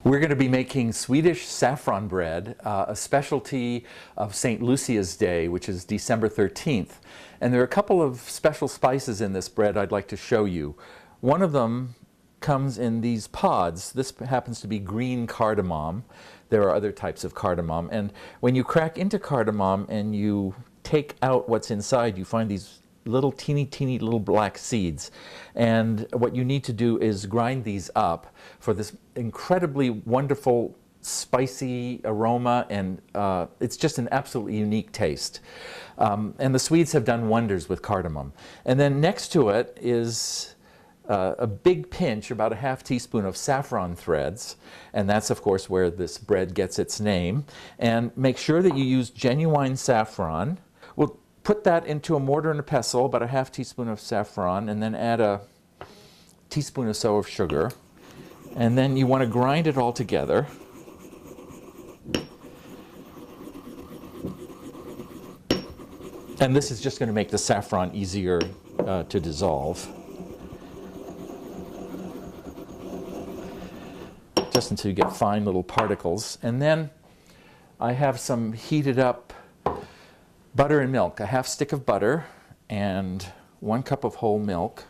We're going to be making Swedish saffron bread, a specialty of St. Lucia's Day, which is December 13th. And there are a couple of special spices in this bread I'd like to show you. One of them comes in these pods. This happens to be green cardamom. There are other types of cardamom. And when you crack into cardamom and you take out what's inside, you find these little teeny little black seeds, and what you need to do is grind these up for this incredibly wonderful spicy aroma, and it's just an absolutely unique taste. And the Swedes have done wonders with cardamom. And then next to it is a big pinch, about a half teaspoon of saffron threads, and that's of course where this bread gets its name. And make sure that you use genuine saffron. We'll put that into a mortar and a pestle, about a half teaspoon of saffron, and then add a teaspoon or so of sugar. And then you want to grind it all together. And this is just going to make the saffron easier to dissolve. Just until you get fine little particles. And then I have some heated up butter and milk, a half stick of butter and 1 cup of whole milk,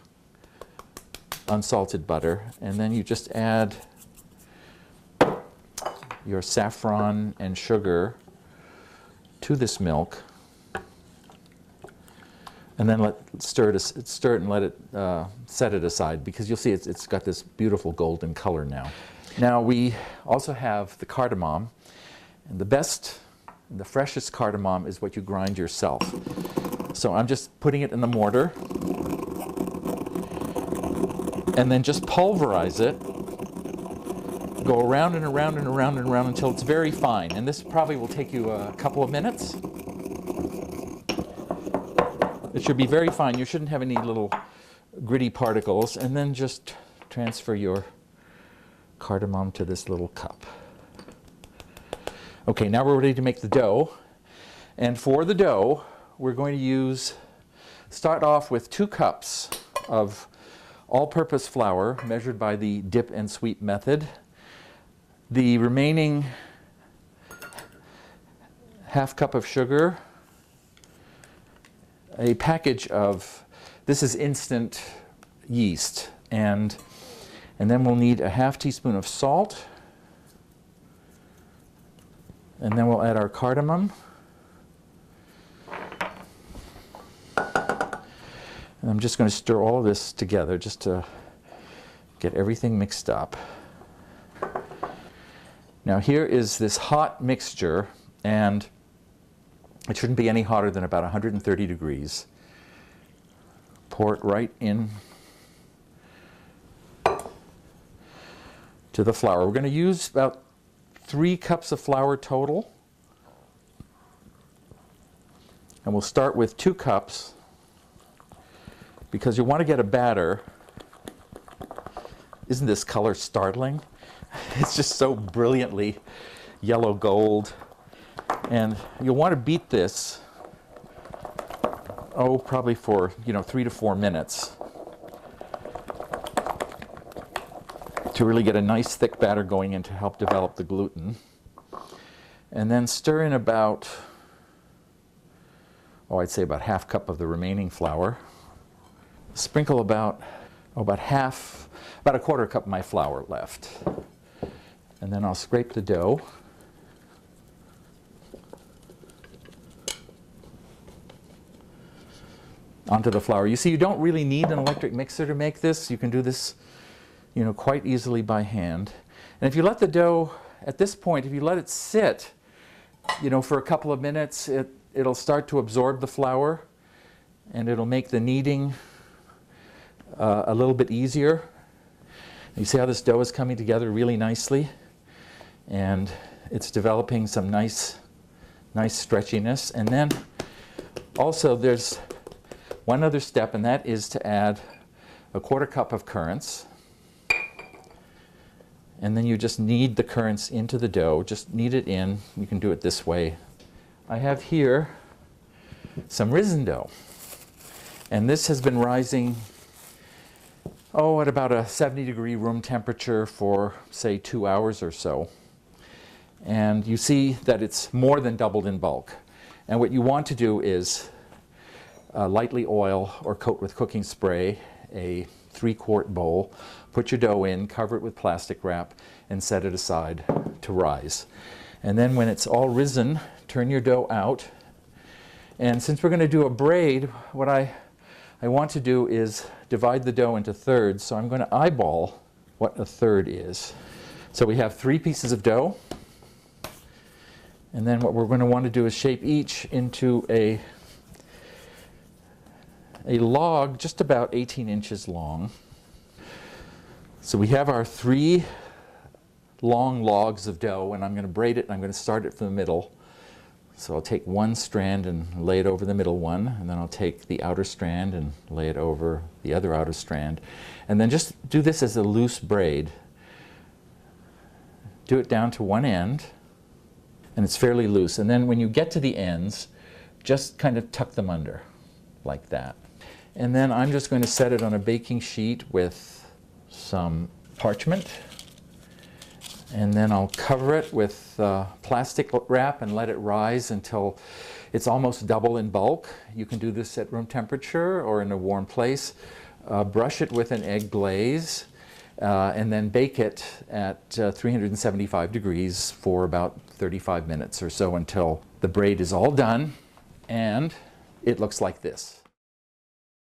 unsalted butter, and then you just add your saffron and sugar to this milk, and then stir it and let it set it aside, because you'll see it's got this beautiful golden color now. Now we also have the cardamom, and the freshest cardamom is what you grind yourself. So I'm just putting it in the mortar and then just pulverize it. Go around and around and around and around until it's very fine. And this probably will take you a couple of minutes. It should be very fine. You shouldn't have any little gritty particles. And then just transfer your cardamom to this little cup. Okay, now we're ready to make the dough. And for the dough, we're going to start off with 2 cups of all-purpose flour, measured by the dip and sweep method. The remaining half cup of sugar, a package of, this is instant yeast, and then we'll need a half teaspoon of salt. And then we'll add our cardamom. And I'm just going to stir all of this together just to get everything mixed up. Now here is this hot mixture, and it shouldn't be any hotter than about 130 degrees. Pour it right in to the flour. We're going to use about 3 cups of flour total, and we'll start with 2 cups because you want to get a batter. Isn't this color startling? It's just so brilliantly yellow gold, and you'll want to beat this probably for 3 to 4 minutes to really get a nice thick batter going in to help develop the gluten. And then stir in about, I'd say about half cup of the remaining flour. Sprinkle about a quarter cup of my flour left. And then I'll scrape the dough. Onto the flour. You see, you don't really need an electric mixer to make this. You can do this quite easily by hand. And if you let the dough, at this point, if you let it sit, for a couple of minutes, it'll start to absorb the flour, and it'll make the kneading a little bit easier. You see how this dough is coming together really nicely, and it's developing some nice stretchiness. And then also there's one other step, and that is to add a quarter cup of currants. And then you just knead the currants into the dough. Just knead it in. You can do it this way. I have here some risen dough. And this has been rising at about a 70-degree room temperature for, say, 2 hours or so. And you see that it's more than doubled in bulk. And what you want to do is lightly oil or coat with cooking spray a 3-quart bowl, put your dough in, cover it with plastic wrap, and set it aside to rise. And then when it's all risen, turn your dough out. And since we're going to do a braid, what I want to do is divide the dough into thirds. So I'm going to eyeball what a third is. So we have 3 pieces of dough. And then what we're going to want to do is shape each into a log just about 18 inches long. So we have our 3 long logs of dough, and I'm going to braid it, and I'm going to start it from the middle. So I'll take one strand and lay it over the middle one, and then I'll take the outer strand and lay it over the other outer strand. And then just do this as a loose braid. Do it down to one end, and it's fairly loose. And then when you get to the ends, just kind of tuck them under, like that. And then I'm just going to set it on a baking sheet with some parchment. And then I'll cover it with plastic wrap and let it rise until it's almost double in bulk. You can do this at room temperature or in a warm place. Brush it with an egg glaze and then bake it at 375 degrees for about 35 minutes or so until the braid is all done and it looks like this.